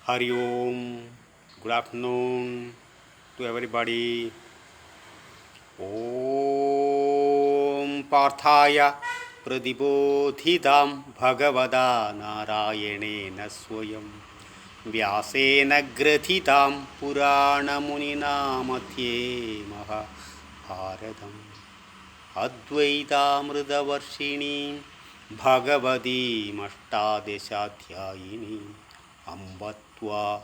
Hari Om. Good afternoon to everybody. Om Parthaya Pradibodhitam Bhagavada Narayanena Swayam Vyasena Grathitam Purana Munina Matye Mahabharatam Advaitamrudavarshini Bhagavati Mashtadeshatyayini Ambatva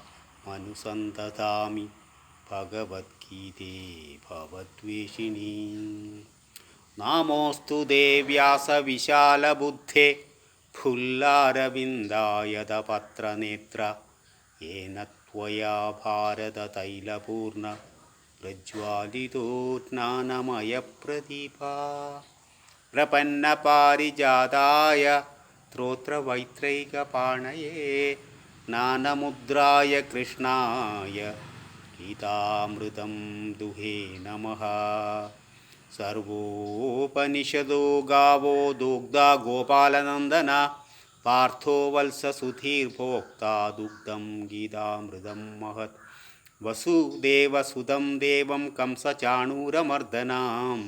Manusandadami Bhagavad-gīte Bhavadveshini Namostu Devyasa Vishala Buddhe Phullaravindaayada Netra Yena Tvaya Bharata Taila Purna Prajwalito Jnanamaya Pradipa Prapanna Parijataya Trotra Vaitraika Panaye Nanamudraya Krishnaya Gītāmృతం दुहे नमः सर्वोपनिषदो गावो दुग्धा गोपालनन्दना पार्थो वत्ससुधीर्भोक्ता दुग्धं गीतामृतं महत् वसुदेवसुतं देवं कंसचाणूरमर्दनां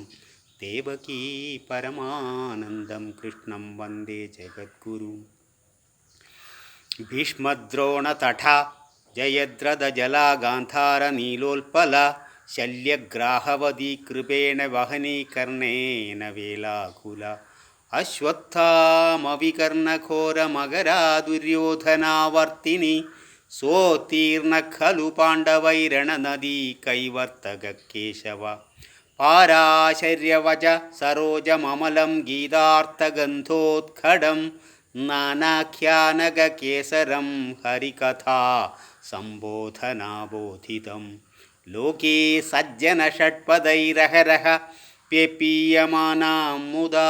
देवकी परमानन्दं कृष्णं वन्दे जगद्गुरुं भीष्मद्रोणतथा जयद्रथजला गान्धारनीलोत्पला शल्यग्राहवती कृपेण वहनी कर्णेन वेलाकुला अश्वत्थामविकर्णघोरमगरा दुर्योधनावर्तिनी सोत्तीर्ण खलु पाण्डवैरणनदी कैवर्तककेशव पाराशर्यवच सरोजममलं गीतार्थगन्धोत्कटं नानाख्यानगकेसरं हरिकथा सम्बोधनाबोधितं लोके सज्जनषट्पदैरहरः प्यपीयमानां मुदा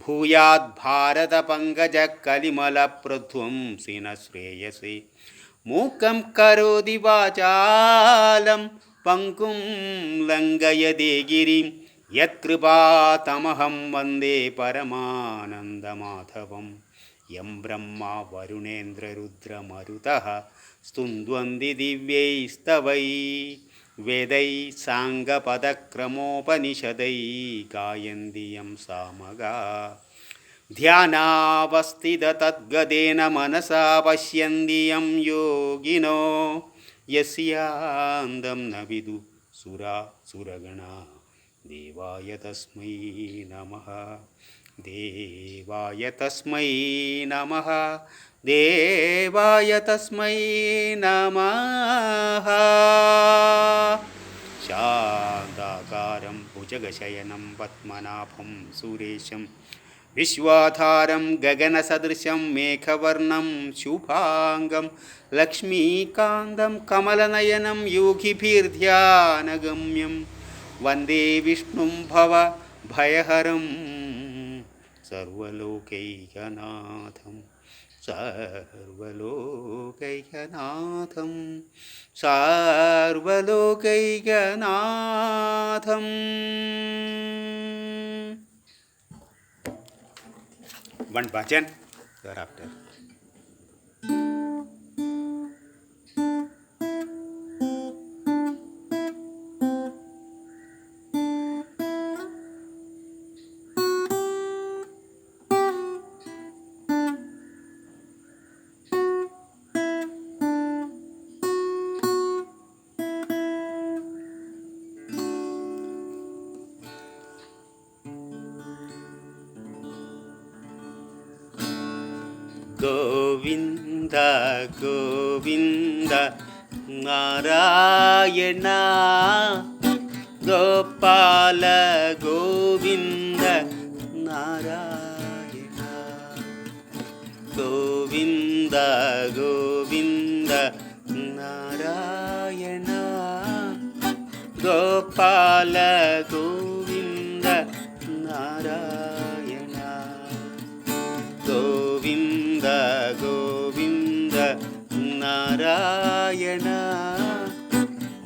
भूयाद्भारतपङ्कजकलिमलप्रध्वंसिन श्रेयसे मूकं करोति वाचालं पङ्कुं लङ्घयते गिरिं यत्कृपातमहं वन्दे परमानन्दमाधवम् यं ब्रह्मा वरुणेन्द्ररुद्रमरुतः स्तुन्वन्ति दिव्यैस्तवैः वेदैः साङ्गपदक्रमोपनिषदैः गायन्ति यं सामगाः ध्यानावस्थिततद्गतेन मनसा पश्यन्ति यं योगिनो यस्यान्तं न विदुः सुरगणाः देवाय तस्मै नमः देवाय तस्मै नमः देवाय तस्मै नमः शान्ताकारं भुजगशयनं पद्मनाभं सुरेशं विश्वाधारं गगनसदृशं मेघवर्णं शुभाङ्गं लक्ष्मीकान्तं कमलनयनं योगिभिर्ध्यानगम्यं वन्दे विष्णुं भवभयहरं सर्वलोकैकनाथं सर्वलोकैकनाथं सर्वलोकैकनाथम् One bhajan thereafter. Govinda Govinda Narayana Gopala Govinda Narayana Govinda Govinda Narayana Gopala Govinda Narayana Govinda Govinda Narayana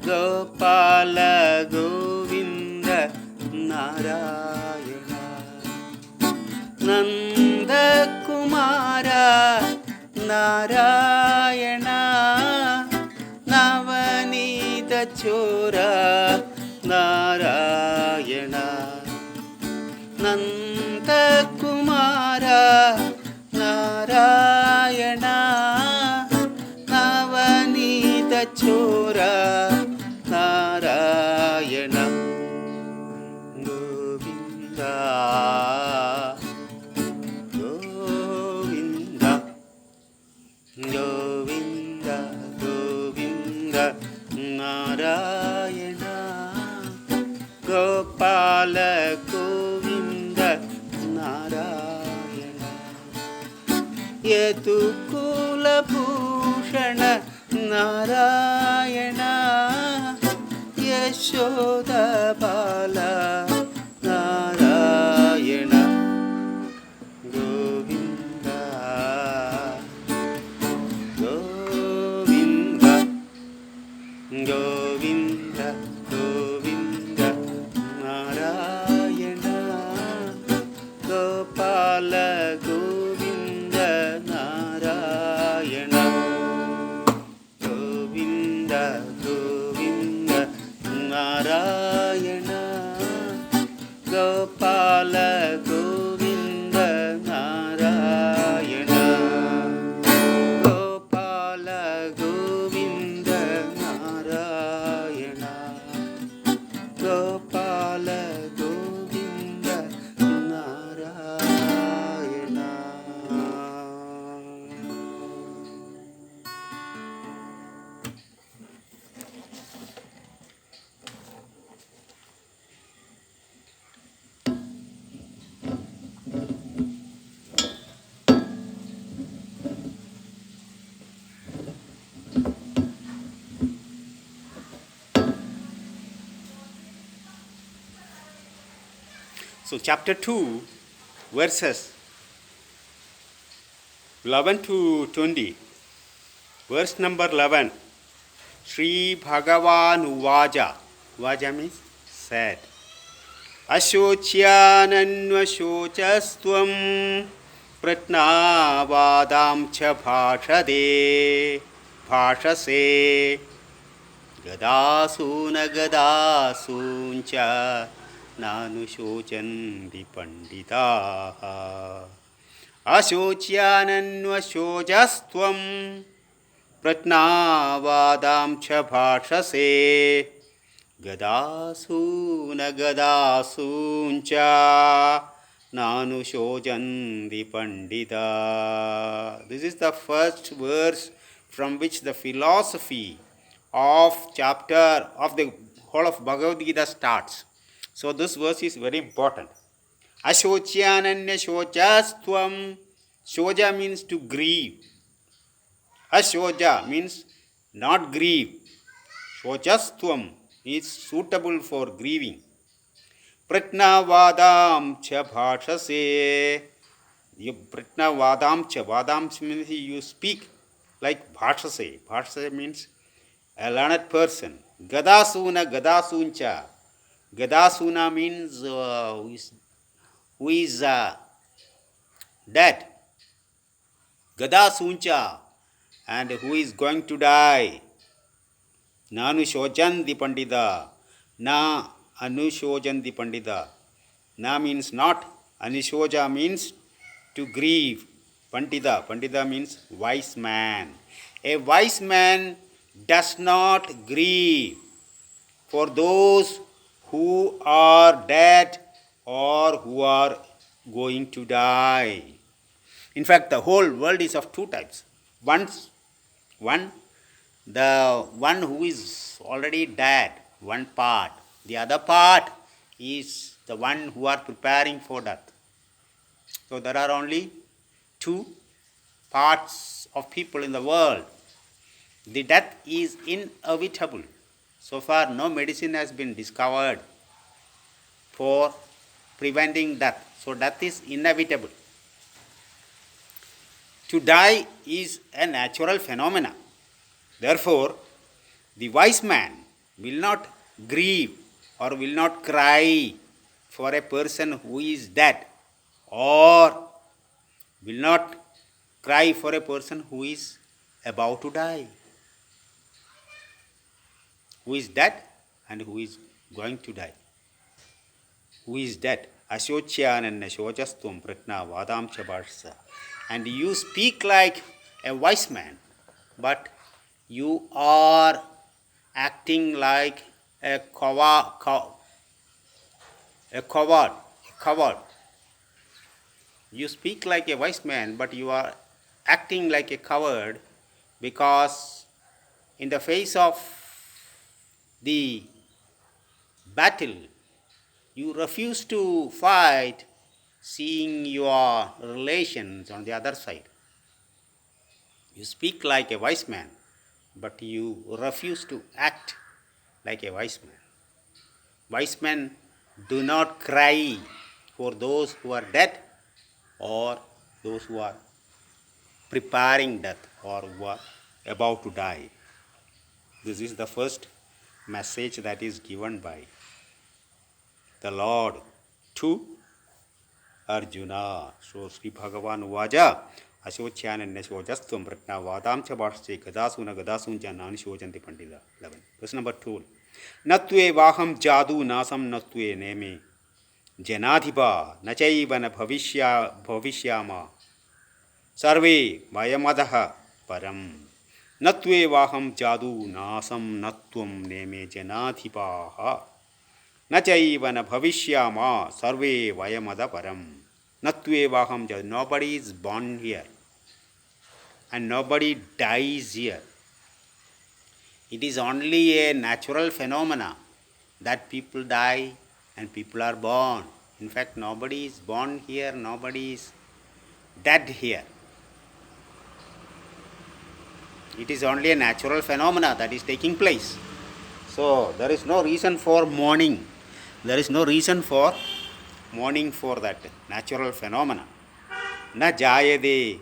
Gopala Govinda Narayana Nanda Kumara Narayana ಚೋರ ನಾರಾಯಣ ನಂದಕುಮಾರ ನಾರಾಯಣ ನವನೀತ ಚೋರ ನಾರಾಯಣ ಗೋವಿಂದ ಗೋವಿಂದ ಗೋವಿಂದ ಗೋವಿಂದ ನಾರಾಯಣ ಗೋಪಾಲ ಗೋವಿಂದ ನಾರಾಯಣ ಯದುಕುಲಭೂಷಣ ನಾರಾಯಣ ಯಶೋದ ಬಾಲ Narayana Govinda Govinda Govinda Govinda Narayana Gopala Govinda Narayana Govinda Govinda Narayana Gopala Govinda Narayana Gopala Govinda Narayana Gopala Govinda Narayana. So chapter 2 verses 11 to 20. Verse number 11. Sri Bhagavan Uvaja. Uvaja means said. Ashocyananvashocastvam pratnavadam cha bhashase gadasuna gadasuncha nanu shochandi panditaha ashocyananvashocastvam pratnavadam cha bhashase gadasuna gadasuncha nanu shojandi pandita. This is the first verse from which the philosophy of chapter of the whole of Bhagavad Gita starts. So this verse is very important. Ashocyananya shochastvam. Shoja means to grieve. Ashoja means not grieve. Shochastvam is suitable for grieving. Pratnavadam cha bhashase. Pratnavadam cha. Vadam means you speak like bhashase. Bhashase means a learned person. Gadasuna gadasuncha. Gadasuna means who is dead. Gadasuncha, and who is going to die. Nanu shojanti pandita. Na anushojanti pandita. Na means not. Anishoja means to grieve. Pandita. Pandita means wise man. A wise man does not grieve for those who are dead or who are going to die. In fact, the whole world is of two types. One, the one who is already dead, one part. The other part is the one who are preparing for death. So there are only two parts of people in the world. The death is inevitable. So far, no medicine has been discovered for preventing death. So death is inevitable. To die is a natural phenomenon. Therefore, the wise man will not grieve or will not cry for a person who is dead, or will not cry for a person who is about to die. who is dead and who is going to die. Who is dead? Ashocyananna shojastvam pratna vadam chabharsa. And you speak like a wise man, but you are acting like a coward. You speak like a wise man, but you are acting like a coward, because in the face of the battle, you refuse to fight, seeing your relations on the other side. You speak like a wise man, but you refuse to act like a wise man. Wise men do not cry for those who are dead or those who are preparing death or who are about to die. This is the first message that is given by the Lord to Arjuna. So Sri Bhagavan Uvaja Ashocyananna shojastvam pratna vadam cha bharshe gadasuna gadasuncha nani shojanti pandita. 11. Verse number 2. Natve vaham jadu nasam natve neme janadhipa nachaiva na bhavishyama sarve vayamadaha param. Natve vaham jadu nasam natvam neme janadhipaha nachaiva na bhavishyama sarve vayamada param. Natve vaham jadu. Nobody is born here and nobody dies here. It is only a natural phenomena that people die and people are born. In fact, nobody is born here, nobody is dead here. It is only a natural phenomena that is taking place. So, there is no reason for mourning. There is no reason for mourning for that natural phenomena. Na jayade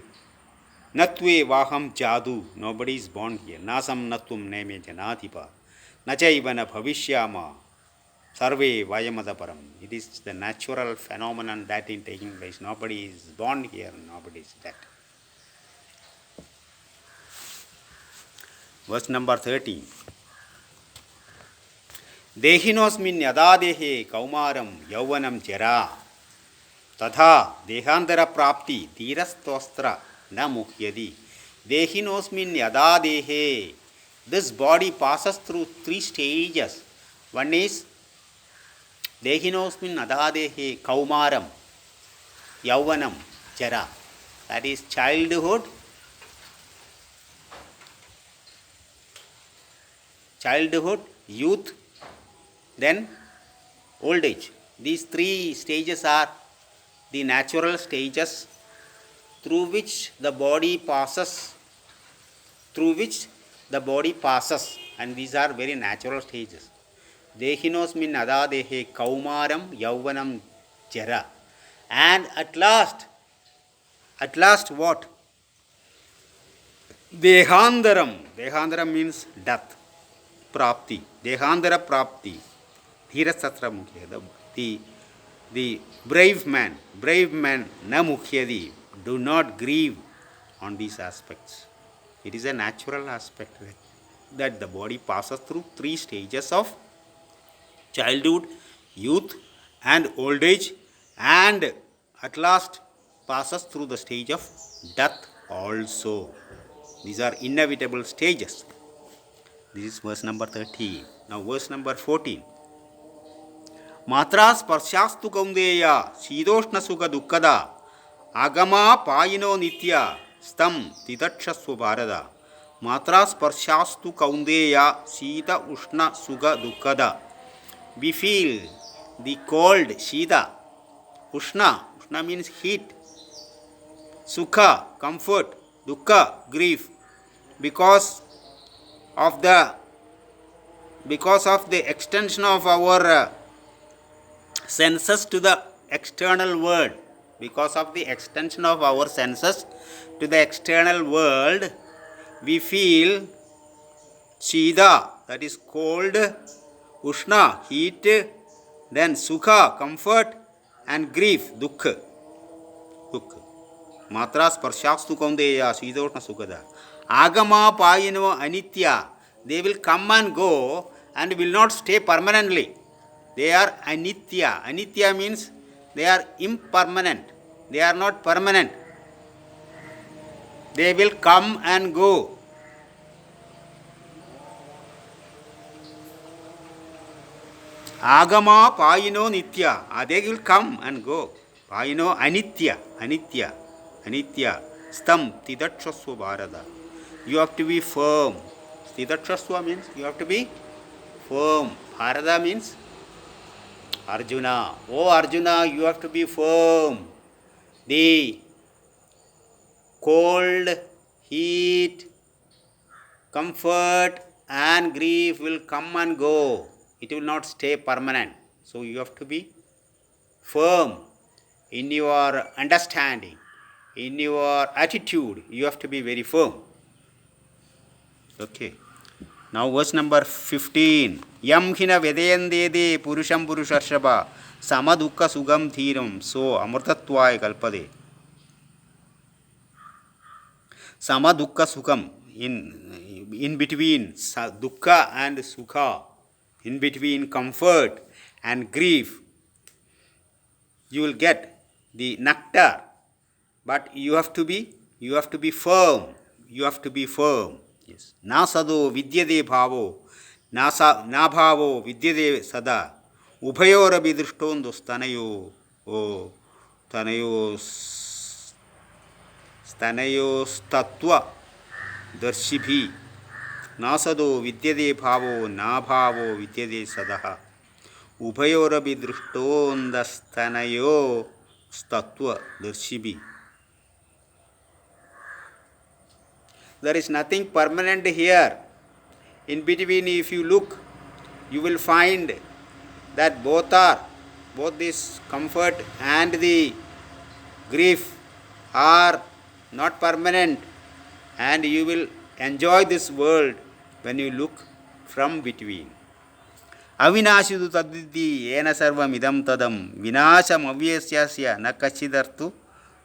natve vaham jadu. Nobody is born here. Nasam natvam neme janadhipa. Nachaivana bhavishyama sarve vayamada param. It is the natural phenomenon that is taking place. Nobody is born here, nobody is dead. Verse number 13. Dehinosmin yada dehe kaumaram yauvanam jara तथा देहांतर प्राप्ति धीरस्तोस्त्र न मुह्यति. Dehinosmin yada dehe. This body passes through 3 stages. One is Dehinosmin yada dehe kaumaram yauvanam jara. That is childhood, youth, then old age. These 3 stages are the natural stages through which the body passes, and these are very natural stages. Dehinosmin ada dehe kaumaram yauvanam jara. And at last what? Dehandaram means death. Prapti. Dehandara prapti. Dhirasatra mukhya. The brave man na mukhyadi. Do not grieve on these aspects. It is a natural aspect that the body passes through 3 stages of childhood, youth and old age, and at last passes through the stage of death also. These are inevitable stages. This is verse number 13. Now verse number 14. Matra sparshastu kaundeya shidoshna sukha dukkada agama payino nitya stam tidakshasva bharada. Matra sparshastu kaundeya shita ushna sukha dukkada. We feel the cold, shita. Ushna means heat. Sukha, comfort. Dukkha, grief. Because of the extension of our senses to the external world. Because of the extension of our senses to the external world, we feel shida, that is cold, ushna, heat, then sukha, comfort, and grief, dukkha. Matra sparshastu kaundeya shidoshna sukhada. Agama payino anitya. They will come and go and will not stay permanently. They are anitya. Anitya means they are impermanent. They are not permanent. They will come and go. Agama payino nitya. They will come and go. Payino anitya. Anitya. Anitya. Stam tidakshasva bharata. You have to be firm. Tidakshasva means you have to be firm. Bharata means Arjuna. Oh Arjuna, you have to be firm. The cold, heat, comfort and grief will come and go. It will not stay permanent. So you have to be firm in your understanding, in your attitude. You have to be very firm. Okay. Now verse number 15. Yam hina vedayandede purusham purushashaba samadukka sugam dhiram so amrtatvaya kalpade. Samadukka sukam, in between dukkha and sukha, in between comfort and grief, you will get the nectar, but you have to be firm. You have to be firm. Yes. Na sado vidyade bhavo, na bhavo vidyade sada, ubhayorabi drishtondo stanayo, stanayo statva darshibhi. Na sado vidyade bhavo, na bhavo vidyade sadaha, ubhayorabi drishtonda stanayo statva darshibhi. There is nothing permanent here. In between, if you look, you will find that both this comfort and the grief are not permanent, and you will enjoy this world when you look from between. Avinashidu tadvidhi yena sarvam idam tadam vinasham avyasyasya na kachidartu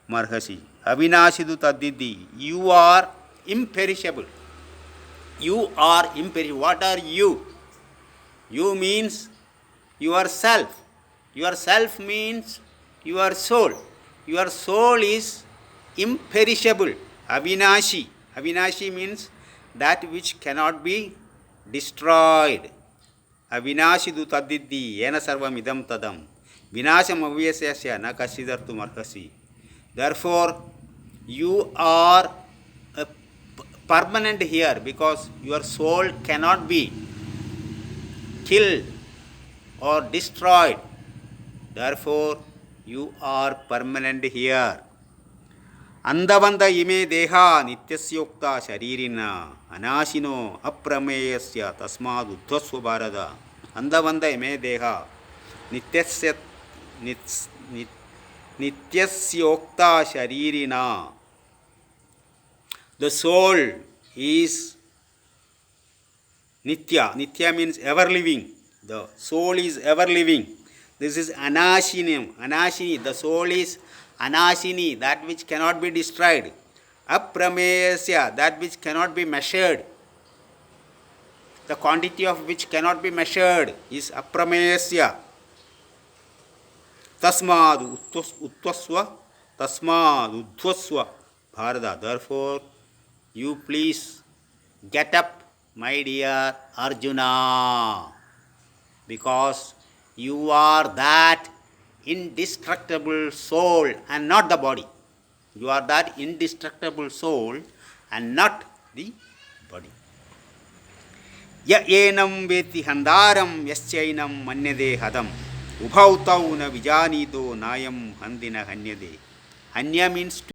marhasi. Avinashidu tadvidhi, you are imperishable. You are imperishable. What are you? You means yourself. Yourself means your soul. Your soul is imperishable. Avinashi. Avinashi means that which cannot be destroyed. Avinashidu tadvidhi yena sarvam idam tadam vinasham avyasyasya na kasidartu marhasi. Therefore, you are permanent here because your soul cannot be killed or destroyed. Therefore, you are permanent here. Andavanda ime deha nityasyokta sharirina anashino aprameyasya tasmad uddhasva bharata. Andavanda ime deha nityasyokta sharirina. The soul is nitya. Nitya means ever living. The soul is ever living. This is anashini. Anashini. The soul is anashini, that which cannot be destroyed. Aprameyasya, that which cannot be measured. The quantity of which cannot be measured is aprameyasya. Tasmad uddhasva bharata. Therefore, you please get up, my dear Arjuna, because you are that indestructible soul and not the body. You are that indestructible soul and not the body. Ya enam veti handaram yaschainam manyade hadam ubhautau na vijanito nayam handina hanyade. Hanya means